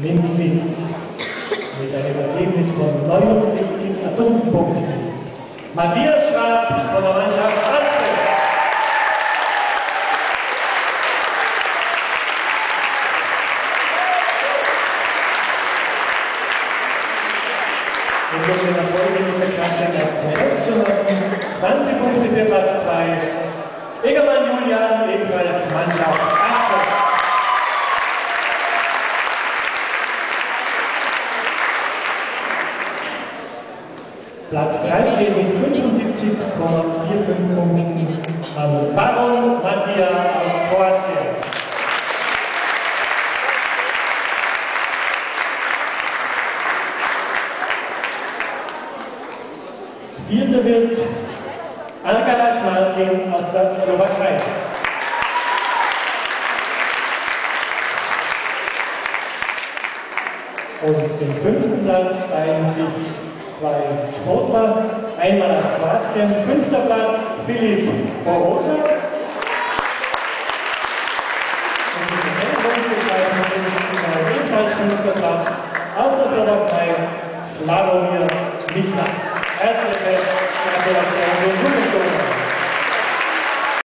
nimmt mit einem Ergebnis von 79 Atompunkten. Matthias Schwab von der Mannschaft Aspen. Und um den Erfolg in dieser Klasse noch zu machen, 20 Punkte für Platz 2. Egermann Julian, ebenfalls Mannschaft Aspen. Platz 3 steht mit 75,45 Punkten am Baron MATIJA aus Kroatien. Vierter wird Algaras Martin aus der Slowakei. Und den 5. Platz teilen sich zwei Sportler, einmal aus Kroatien, 5. Platz FILIP BOROSA. Und die Sendungsbezeichnung ebenfalls 5. Platz aus der Slowakei, Slavomir Michla. Herzliche Gratulation und guten Tag.